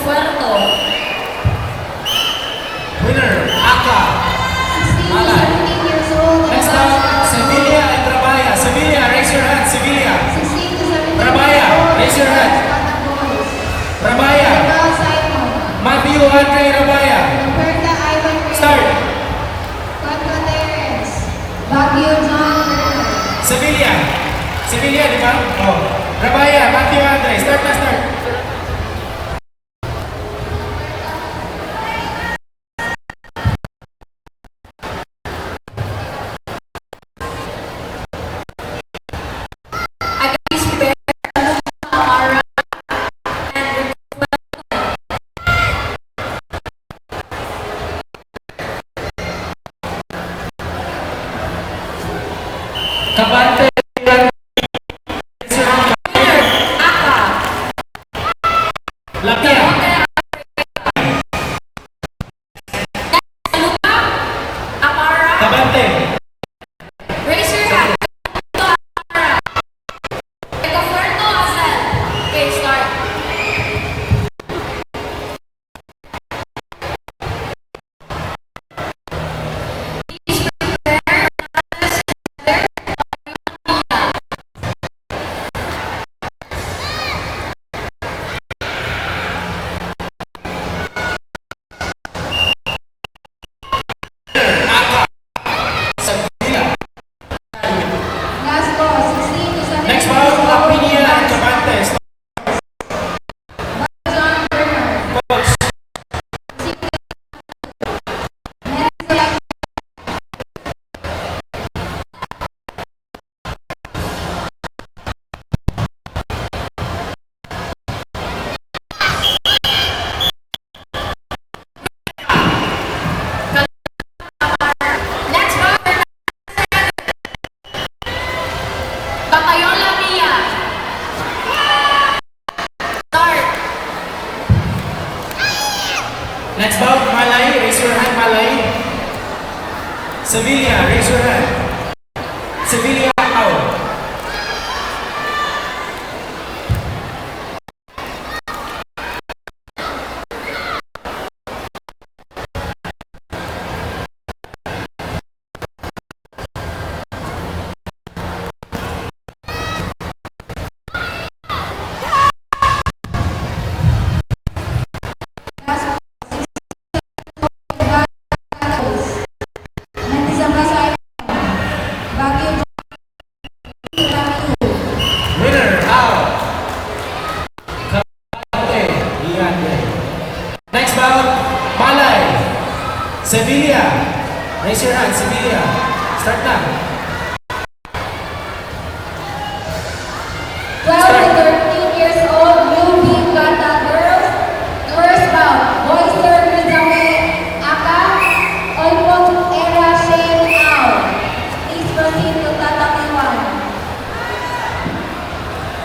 Puerto. Winner, Aka. 16 to 17 years old. Next up, Sevilla and Rabaya. Sevilla, raise your hand. Sevilla. 16 to 17 Rabaya, years old. raise your hand. Boys. Rabaya. Gabriel Simon. Matthew Andre Rabaya. Roberta Ivan Reyes. Start. Juan Gutierrez. Baguio John Turner. Sevilla. Sevilla, di ba? Oh. Rabaya, Matthew Andre. Start na, start. Kabante. Lapia. Kabante. Raise your hand. Puerto Azel. Okay, start. Last ball, 16 to 17 Next years ball, old. Lapinia and Kabante. John Turner. Coach. Next ball, Batayola Mia. Start. Next ball, Malay. Raise your hand, Malay. Sevilla, raise your hand. Sevilla, out. Winner, out. Kabante, Iande. Next ball, Malay. Sevilla. Raise your hand, Sevilla. Start na. 12 to 13 years old, Ruby Gata girls. First bout, Boyster Rizame Aka, Olpot Era Shen Ao. Please proceed to Tatakiwan.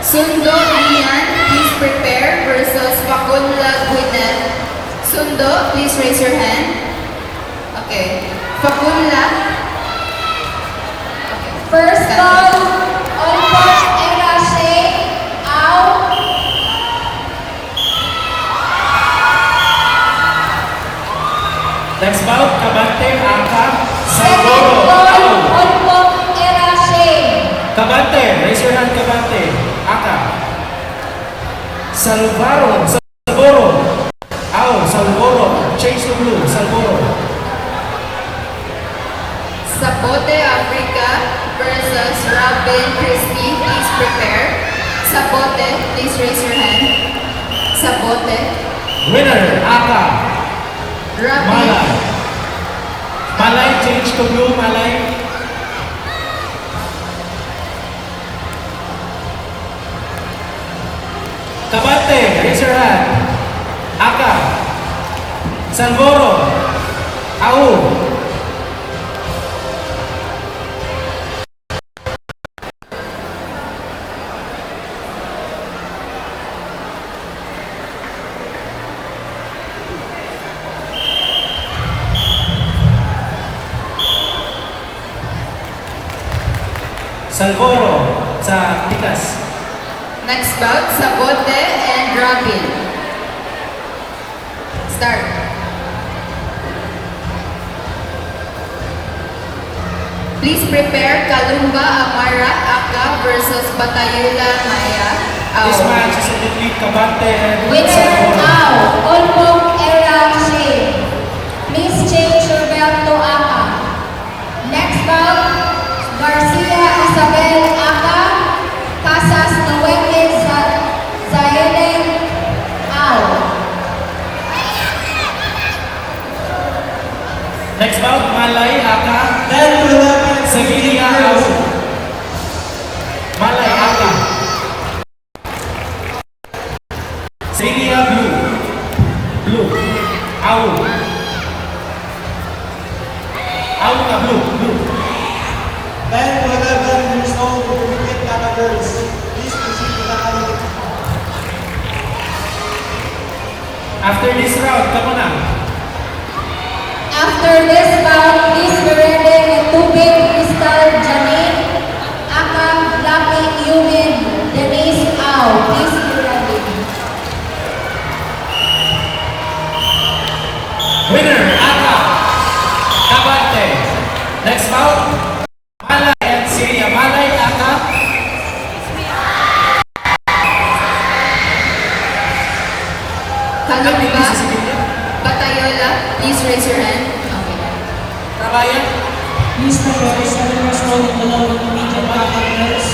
Sundo Ian, please prepare versus Fakunla Gwyneth. Sundo, please raise your hand. Okay. Fakunla. First bout, Olpot Era Shen Ao. Next ball, Kabante, Aka, Second Salvoro, bout, out. Olpot Era Shen. Kabante, raise your hand, Kabante. Aka. Salvoro. Out, Salvoro. Change to blue, Salvoro. Sabote Africa versus Robin Christie, please prepare. Sabote, please raise your hand. Sabote. Winner, Aka. Robin. Malay. Malay, change to blue, Malay. Kabante, raise your hand. Aka. Salvoro. Au. Salvoro sa Pikas. Next bout, Sabote and Robin. Start. Please prepare Kalumba Amara Aka versus Batayula Maya. This Ao. match is in between Kabante and Winner Sabon. Ao, Olpong Era Shane. Please change your belt to Aka. Next bout, Garcia Isabel Aka, Casas Noete Zayelen Ao. Next bout, Malay Aka, Sevilla Au. Malay Aka. Sevilla Blue. Blue. Au. Au ka Blue. Blue. 10 to 11 years old cricket Ghana girls. Please proceed to the alley. After this round, come on now. After this bout, please be ready with Tubig Crystal Janine, Aka Lucky Yumin, Denise Ao. Please be ready. Winner, Aka. Kabante. Next bout, Malay and Syria. Malay, Aka. Kalumba Batayola, please raise your hand. Okay. Rabayan. Please prepare 7 years old and below intermediate partners.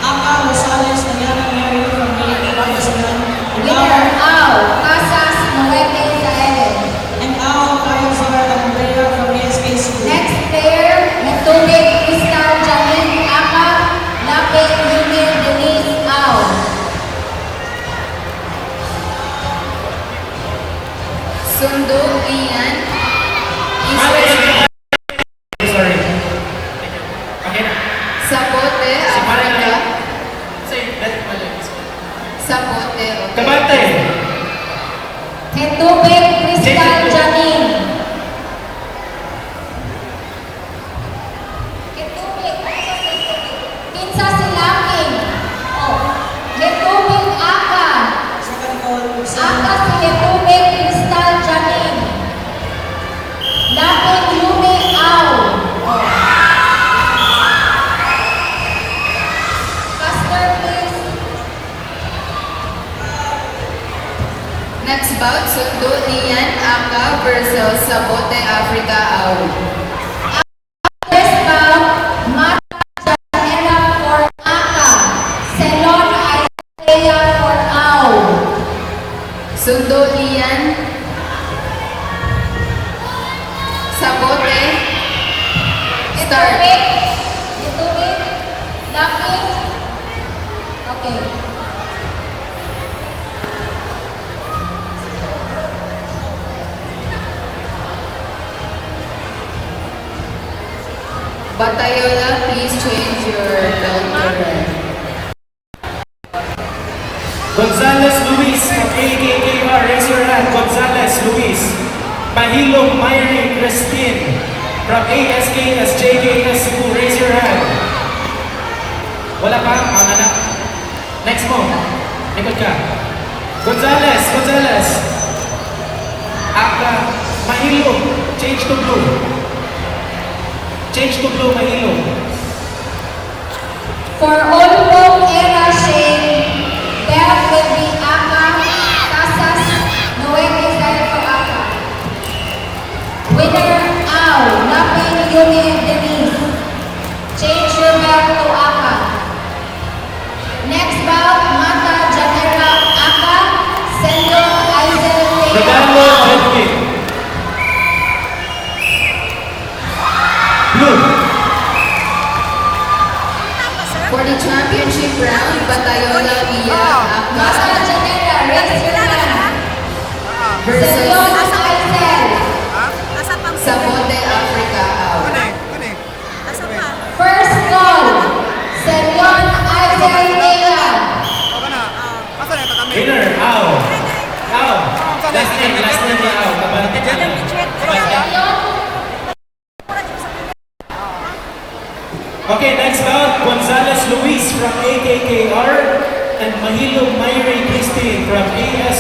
Aka Rosales Nayana Mary from Grade Pakistan. Winner Ao, Casas Noete Zayelen. And Ao Kayazar Andrea from ASK School. Next player, Tubig Crystal Janine, Aka Lucky Yumin, Denise Ao. Sundo Ian. Please Malay. raise your hand. Sorry. Okay na. Sabote Si Malay. Africa. Say, let Malay. Sabote. Okay. Kabante. Tubig Crystal Janine. Kinsa si Laking. Oh. Tubig Aka. Second call, Aka si Tubig Crystal Janine. Laking Yumi Ao. Oh. Faster please. Next bout, Sundo Ian Aka versus Sabote Africa Ao. This bout, Mata Janela for Aka. Celon Isaiah for Ao. Sundo Ian. Sabote. Start. Tubig. Laking. Okay. Batayola, please change your belt to red. Gonzales Luis from AKKR, raise your hand. Gonzales Luis. Mahilong Myri Christine from ASKS JKS Cebu, raise your hand. Wala pa? Ano na? Next mo. Likod ka. Gonzales, Gonzales. Aka, Mahilong. Change to blue. Change to blue, Mahilong. For Olpong Era Shane, belt will be Aka, Casas, Noete Zayel for Aka. Winner Ao, Lapin Yumi Denise. Change your belt to Aka. Next bout, Mata Janera Aka, Sendo Aizel Regalo, Ao. Edwin. Blue. For the championship round, Batayola Mia Aka Mata Janera, raise your hand. versus Sendo Aizel. Sabote Africa Ao. First call, Serion Aizel Lea. Winner, Ao. Ao. Last name niya Ao. Kabante ka na. Okay, next bout, Gonzales Luis from AKKR and Mahilong Myri Christine from AS